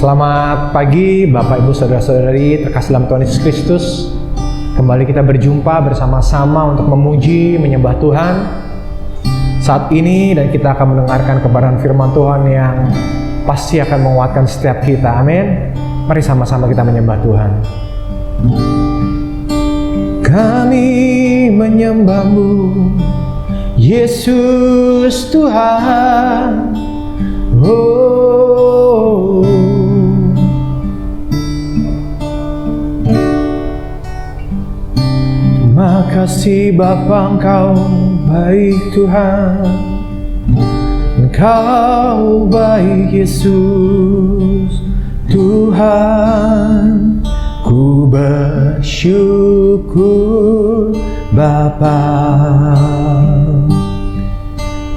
Selamat pagi Bapak Ibu Saudara-saudari terkasih dalam Tuhan Yesus Kristus. Kembali kita berjumpa bersama-sama untuk memuji, menyembah Tuhan saat ini, dan kita akan mendengarkan kebenaran firman Tuhan yang pasti akan menguatkan setiap kita. Amin. Mari sama-sama kita menyembah Tuhan. Kami menyembah-Mu, Yesus Tuhan. Oh, terima kasih Bapa, Engkau baik Tuhan, Engkau baik Yesus Tuhan. Ku bersyukur Bapa,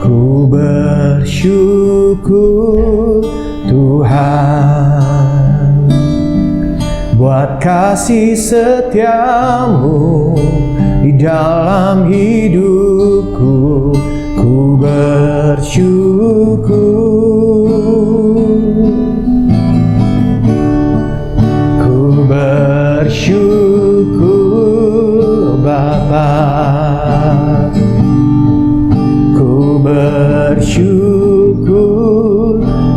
ku bersyukur Tuhan, buat kasih setiamu di dalam hidupku. Ku bersyukur, ku bersyukur Bapa, ku bersyukur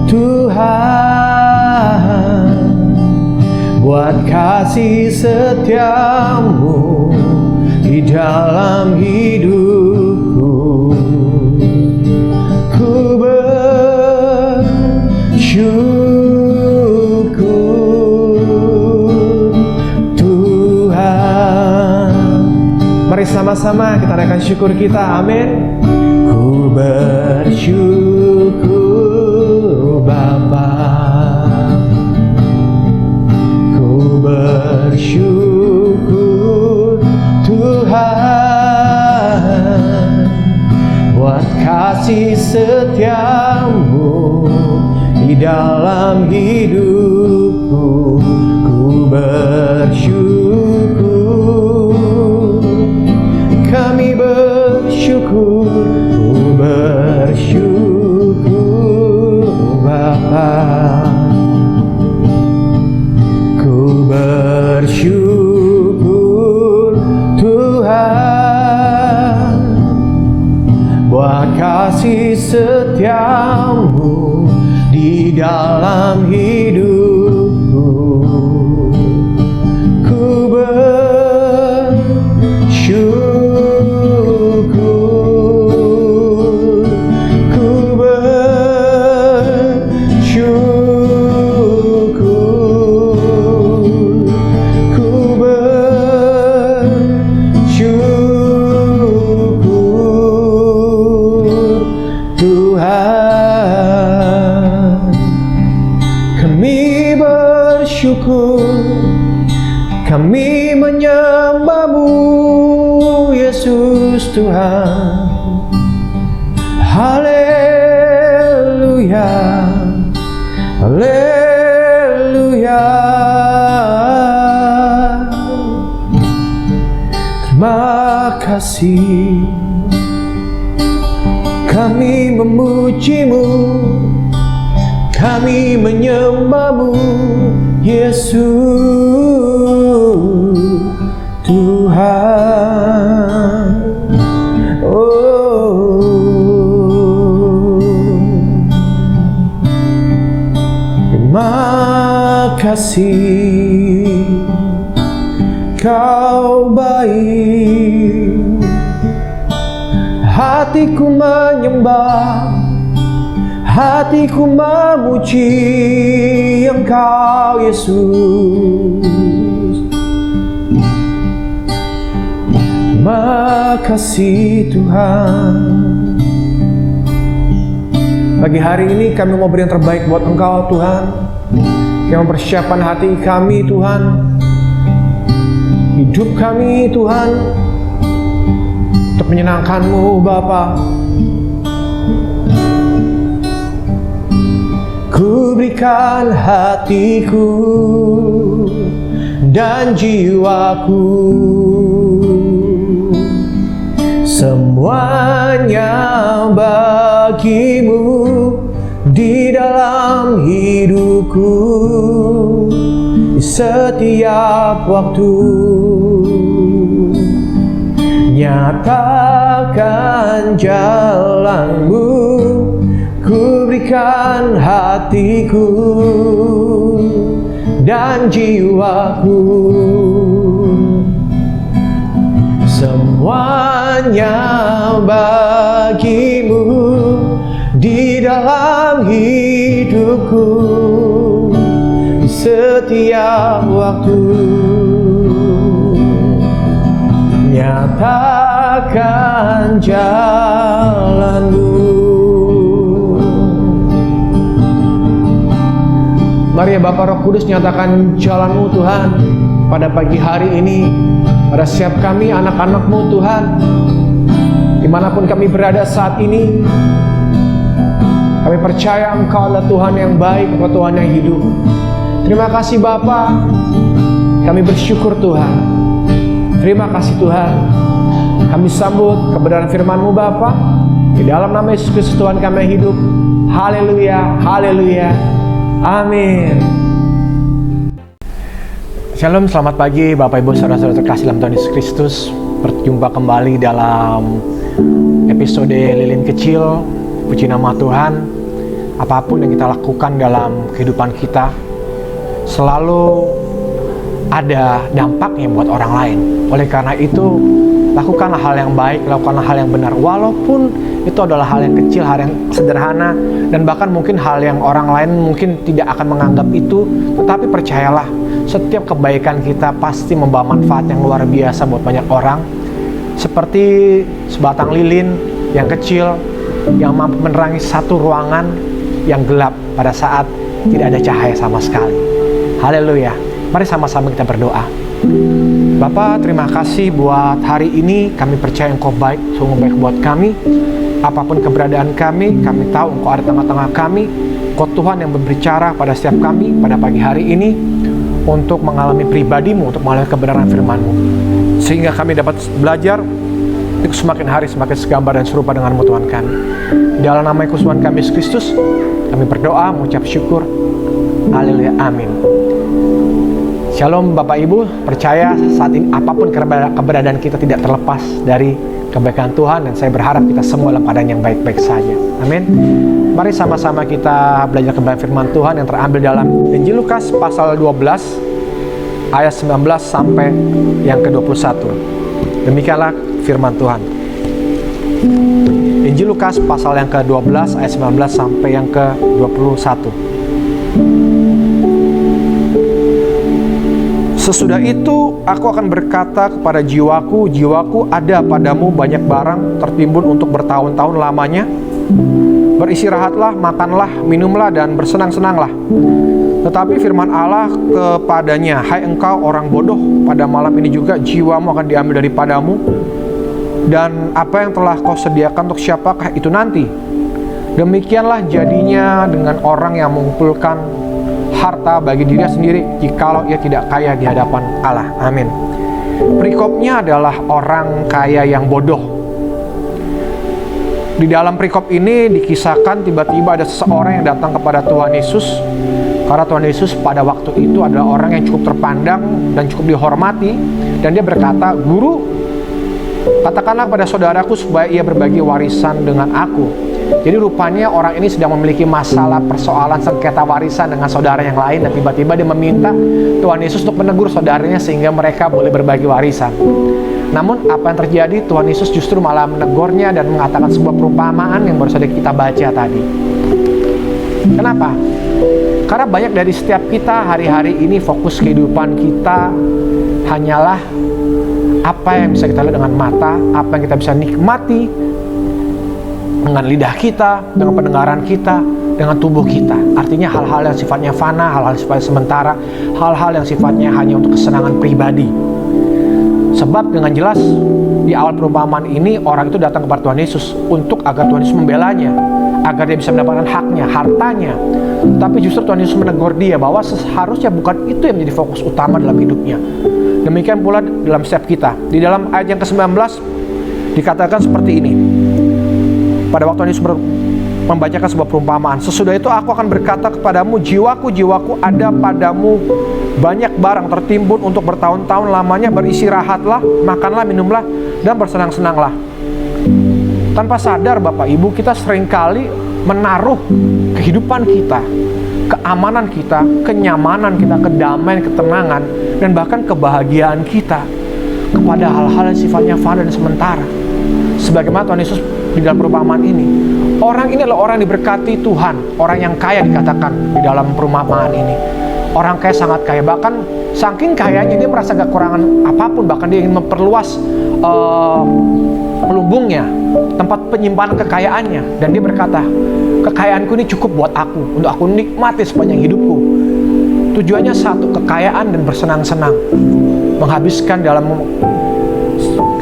Tuhan, buat kasih setiamu di dalam hidupku. Ku bersyukur Tuhan. Mari sama-sama kita naikkan syukur kita. Amin. Ku bersyukur Bapa, ku bersyukur Tuhan, buat kasih setiamu di dalam hidupku. Ku bersyukur, kami bersyukur, ku bersyukur Bapa, ku bersyukur Tuhan, buat kasih setiamu di dalam hidupku. Ku bersyukur, ku bersyukur, ku bersyukur Tuhan. Kami bersyukur, kami menyembah-Mu Yesus Tuhan. Haleluya, haleluya. Terima kasih, kami memuji-Mu, kami menyembah-Mu Yesus Tuhan. Oh, terima kasih, Kau baik. Hatiku menyembah, hatiku memuji Engkau Yesus. Terima kasih Tuhan. Pagi hari ini kami mau beri yang terbaik buat Engkau Tuhan, yang mempersiapkan hati kami Tuhan, hidup kami Tuhan, untuk menyenangkan-Mu Bapa. Ku berikan hatiku dan jiwaku, semuanya bagi-Mu di dalam hidup hidupku di setiap waktu. Nyatakan jalan-Mu, ku berikan hatiku dan jiwaku. Semuanya bagi-Mu di dalam hidupku di setiap waktu. Nyatakan jalan-Mu. Mari ya Bapa Roh Kudus, nyatakan jalan-Mu Tuhan pada pagi hari ini, pada setiap kami anak-anak-Mu Tuhan, dimanapun kami berada saat ini. Kami percaya Engkau adalah Tuhan yang baik, Engkau Tuhan yang hidup. Terima kasih Bapa, kami bersyukur Tuhan. Terima kasih Tuhan. Kami sambut kebenaran firman-Mu Bapa. Di dalam nama Yesus Kristus Tuhan kami yang hidup. Haleluya, haleluya, amin. Shalom, selamat pagi Bapak Ibu Saudara-saudara terkasih dalam Tuhan Yesus Kristus. Berjumpa kembali dalam episode Lilin Kecil. Puji nama Tuhan. Apapun yang kita lakukan dalam kehidupan kita selalu ada dampaknya buat orang lain. Oleh karena itu, lakukanlah hal yang baik, lakukanlah hal yang benar, walaupun itu adalah hal yang kecil, hal yang sederhana, dan bahkan mungkin hal yang orang lain mungkin tidak akan menganggap itu. Tetapi percayalah, setiap kebaikan kita pasti membawa manfaat yang luar biasa buat banyak orang. Seperti sebatang lilin yang kecil yang mampu menerangi satu ruangan yang gelap pada saat tidak ada cahaya sama sekali. Haleluya. Mari sama-sama kita berdoa. Bapa, terima kasih buat hari ini. Kami percaya Engkau baik, sungguh baik buat kami. Apapun keberadaan kami tahu Engkau ada tengah-tengah kami. Engkau Tuhan yang berbicara pada setiap kami pada pagi hari ini untuk mengalami pribadi-Mu, untuk mengalami kebenaran firman-Mu, sehingga kami dapat belajar untuk semakin hari semakin segambar dan serupa dengan-Mu Tuhan kami. Dalam nama Tuhan kami Yesus Kristus, kami berdoa, mengucap syukur. Haleluya, amin. Shalom Bapak Ibu, percaya saat ini apapun keberadaan kita tidak terlepas dari kebaikan Tuhan, dan saya berharap kita semua dalam keadaan yang baik-baik saja. Amin. Mari sama-sama kita belajar kebenaran firman Tuhan yang terambil dalam Injil Lukas pasal 12 ayat 19 sampai yang ke-21. Demikianlah firman Tuhan. Injil Lukas pasal yang ke-12 ayat 19 sampai yang ke-21. Sesudah itu aku akan berkata kepada jiwaku, jiwaku, ada padamu banyak barang tertimbun untuk bertahun-tahun lamanya. Beristirahatlah, makanlah, minumlah, dan bersenang-senanglah. Tetapi firman Allah kepadanya, hai engkau orang bodoh, pada malam ini juga jiwamu akan diambil daripadamu. Dan apa yang telah kau sediakan untuk siapakah itu nanti? Demikianlah jadinya dengan orang yang mengumpulkan harta bagi dirinya sendiri, jikalau ia tidak kaya di hadapan Allah. Amin. Perikopnya adalah orang kaya yang bodoh. Di dalam perikop ini dikisahkan tiba-tiba ada seseorang yang datang kepada Tuhan Yesus. Karena Tuhan Yesus pada waktu itu adalah orang yang cukup terpandang dan cukup dihormati. Dan dia berkata, Guru, katakanlah pada saudaraku supaya ia berbagi warisan dengan aku. Jadi rupanya orang ini sedang memiliki masalah persoalan sengketa warisan dengan saudara yang lain, dan tiba-tiba dia meminta Tuhan Yesus untuk menegur saudaranya sehingga mereka boleh berbagi warisan. Namun apa yang terjadi? Tuhan Yesus justru malah menegurnya dan mengatakan sebuah perumpamaan yang baru saja kita baca tadi. Kenapa? Karena banyak dari setiap kita hari-hari ini fokus kehidupan kita hanyalah apa yang bisa kita lihat dengan mata, apa yang kita bisa nikmati dengan lidah kita, dengan pendengaran kita, dengan tubuh kita. Artinya hal-hal yang sifatnya fana, hal-hal yang sifatnya sementara, hal-hal yang sifatnya hanya untuk kesenangan pribadi. Sebab dengan jelas di awal perumpamaan ini orang itu datang kepada Tuhan Yesus untuk agar Tuhan Yesus membelanya, agar dia bisa mendapatkan haknya, hartanya. Tapi justru Tuhan Yesus menegur dia bahwa seharusnya bukan itu yang menjadi fokus utama dalam hidupnya. Demikian pula dalam setiap kita. Di dalam ayat yang ke-19 dikatakan seperti ini. Pada waktu Yesus membacakan sebuah perumpamaan. Sesudah itu aku akan berkata kepadamu, jiwaku, jiwaku, ada padamu banyak barang tertimbun untuk bertahun-tahun lamanya. Beristirahatlah, makanlah, minumlah, dan bersenang-senanglah. Tanpa sadar Bapak Ibu, kita seringkali menaruh kehidupan kita, keamanan kita, kenyamanan kita, kedamaian, ketenangan, dan bahkan kebahagiaan kita kepada hal-hal yang sifatnya fana dan sementara. Sebagaimana Tuhan Yesus di dalam perumpamaan ini, orang ini adalah orang yang diberkati Tuhan, orang yang kaya dikatakan di dalam perumpamaan ini. Orang kaya, sangat kaya, bahkan saking kayanya dia merasa gak kurangan apapun, bahkan dia ingin memperluas lumbungnya, tempat penyimpanan kekayaannya, dan dia berkata, kekayaanku ini cukup buat aku, untuk aku nikmati sepanjang hidupku. Tujuannya satu, kekayaan dan bersenang-senang, menghabiskan dalam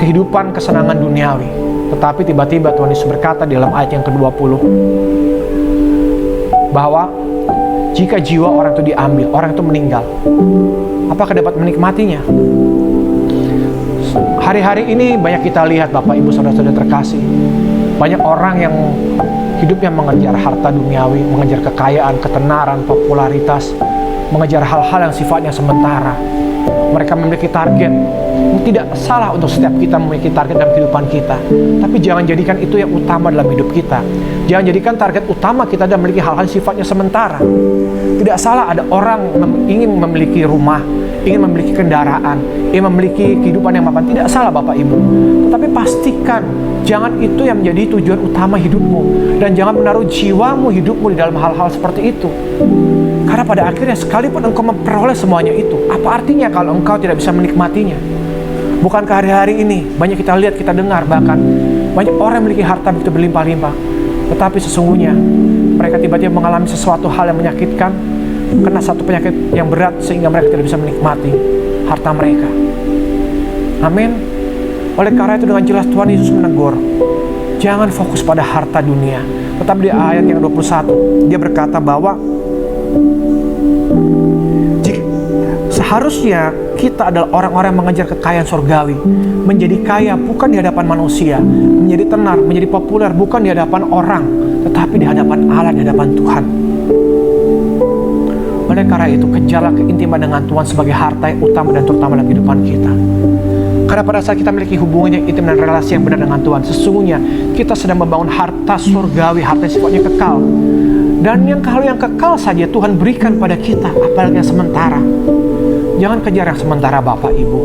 kehidupan kesenangan duniawi. Tetapi tiba-tiba Tuhan Yesus berkata di dalam ayat yang ke-20 bahwa jika jiwa orang itu diambil, orang itu meninggal, apakah dapat menikmatinya? Hari-hari ini banyak kita lihat Bapak Ibu Saudara-saudara terkasih, banyak orang yang hidupnya mengejar harta duniawi, mengejar kekayaan, ketenaran, popularitas, mengejar hal-hal yang sifatnya sementara. Mereka memiliki target. Tidak salah untuk setiap kita memiliki target dalam kehidupan kita, tapi jangan jadikan itu yang utama dalam hidup kita. Jangan jadikan target utama kita dan memiliki hal-hal sifatnya sementara. Tidak salah ada orang ingin memiliki rumah, ingin memiliki kendaraan, ingin memiliki kehidupan yang mapan. Tidak salah Bapak Ibu. Tetapi pastikan jangan itu yang menjadi tujuan utama hidupmu, dan jangan menaruh jiwamu, hidupmu di dalam hal-hal seperti itu. Karena pada akhirnya sekalipun engkau memperoleh semuanya itu, apa artinya kalau engkau tidak bisa menikmatinya? Bukankah hari-hari ini banyak kita lihat, kita dengar, bahkan banyak orang yang memiliki harta begitu berlimpah-limpah, tetapi sesungguhnya mereka tiba-tiba mengalami sesuatu hal yang menyakitkan, kena satu penyakit yang berat sehingga mereka tidak bisa menikmati harta mereka. Amin. Oleh karena itu dengan jelas Tuhan Yesus menegur, jangan fokus pada harta dunia. Tetapi di ayat yang 21 dia berkata bahwa seharusnya kita adalah orang-orang yang mengejar kekayaan surgawi, menjadi kaya bukan di hadapan manusia, menjadi tenar, menjadi populer bukan di hadapan orang, tetapi di hadapan Allah, di hadapan Tuhan. Oleh karena itu, kejarlah keintiman dengan Tuhan sebagai harta yang utama dan terutama dalam kehidupan kita. Karena pada saat kita memiliki hubungan yang intim dan relasi yang benar dengan Tuhan, sesungguhnya kita sedang membangun harta surgawi, harta yang sifatnya kekal. Dan kalau yang kekal saja Tuhan berikan pada kita, apalagi yang sementara. Jangan kejar yang sementara Bapak Ibu.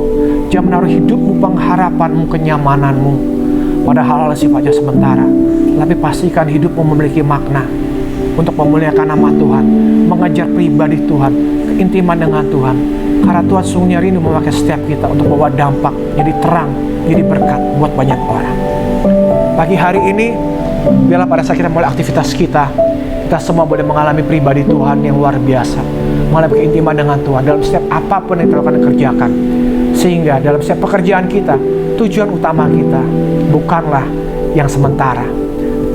Jangan menaruh hidupmu, pengharapanmu, kenyamananmu pada hal-hal sifatnya sementara. Tapi pastikan hidupmu memiliki makna untuk memuliakan nama Tuhan, mengejar pribadi Tuhan, keintiman dengan Tuhan. Karena Tuhan sungguhnya rindu memakai setiap kita untuk membawa dampak, jadi terang, jadi berkat buat banyak orang. Pagi hari ini, biarlah pada saat kita mulai aktivitas kita semua boleh mengalami pribadi Tuhan yang luar biasa, mengalami keintiman dengan Tuhan dalam setiap apapun yang kita kerjakan. Sehingga dalam setiap pekerjaan kita, tujuan utama kita bukanlah yang sementara,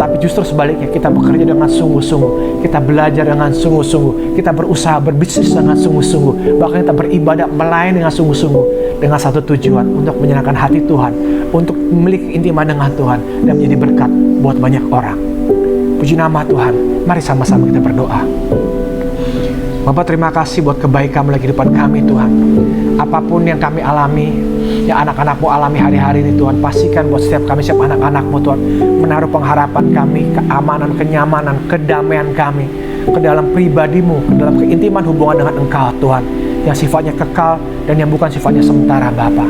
tapi justru sebaliknya, kita bekerja dengan sungguh-sungguh, kita belajar dengan sungguh-sungguh, kita berusaha berbisnis dengan sungguh-sungguh, bahkan kita beribadah, melayani dengan sungguh-sungguh, dengan satu tujuan, untuk menyenangkan hati Tuhan, untuk memiliki keintiman dengan Tuhan, dan menjadi berkat buat banyak orang. Puji nama Tuhan. Mari sama-sama kita berdoa. Bapa, terima kasih buat kebaikan dalam kehidupan kami Tuhan. Apapun yang kami alami, yang anak-anak-Mu alami hari-hari ini Tuhan, pastikan buat setiap kami, setiap anak-anak-Mu Tuhan, menaruh pengharapan kami, keamanan, kenyamanan, kedamaian kami ke dalam pribadi-Mu, ke dalam keintiman hubungan dengan Engkau Tuhan, yang sifatnya kekal dan yang bukan sifatnya sementara Bapa.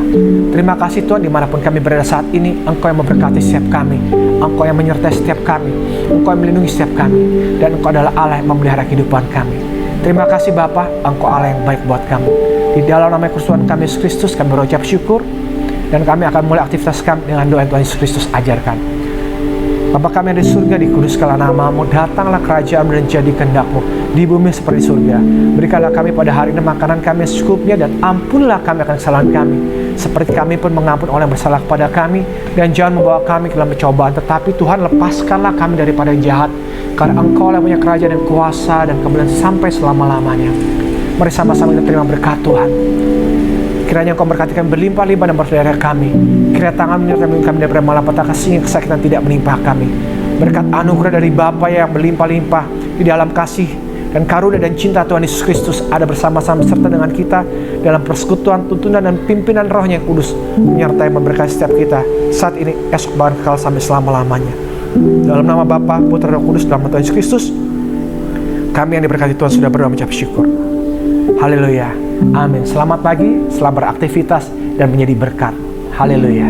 Terima kasih Tuhan, dimanapun kami berada saat ini, Engkau yang memberkati setiap kami, Engkau yang menyertai setiap kami, Engkau yang melindungi setiap kami, dan Engkau adalah Allah yang memelihara kehidupan kami. Terima kasih Bapa, Engkau Allah yang baik buat kami. Di dalam nama Tuhan kami Yesus Kristus, kami berucap syukur, dan kami akan mulai aktivitas kami dengan doa yang Tuhan Yesus Kristus ajarkan. Bapa kami yang di surga, dikuduskanlah nama-Mu, datanglah kerajaan dan jadi kehendak-Mu di bumi seperti surga. Berikanlah kami pada hari ini makanan kami yang secukupnya, dan ampunlah kami akan kesalahan kami, seperti kami pun mengampun orang yang bersalah kepada kami. Dan jangan membawa kami ke dalam pencobaan, tetapi Tuhan lepaskanlah kami daripada yang jahat, karena Engkau yang punya kerajaan dan kuasa dan kemuliaan sampai selama-lamanya. Mari sama-sama kita terima berkat Tuhan. Kiranya Engkau berkati kami berlimpah-limpah dan bersaudara kami. Kiranya tangan menyertai kami daripada malapetaka, sehingga kesakitan tidak menimpa kami. berkat anugerah dari Bapa yang berlimpah-limpah di dalam kasih dan karunia dan cinta Tuhan Yesus Kristus ada bersama-sama serta dengan kita dalam persekutuan, tuntunan dan pimpinan Roh-Nya yang kudus menyertai memberkati setiap kita saat ini, esok, bahkan kekal sampai selama-lamanya. Dalam nama Bapa, Putra, Roh Kudus, dalam nama Tuhan Yesus Kristus, kami yang diberkati Tuhan sudah berdoa mengucap syukur. Haleluya. Amin. Selamat pagi, selamat beraktivitas dan menjadi berkat. Haleluya.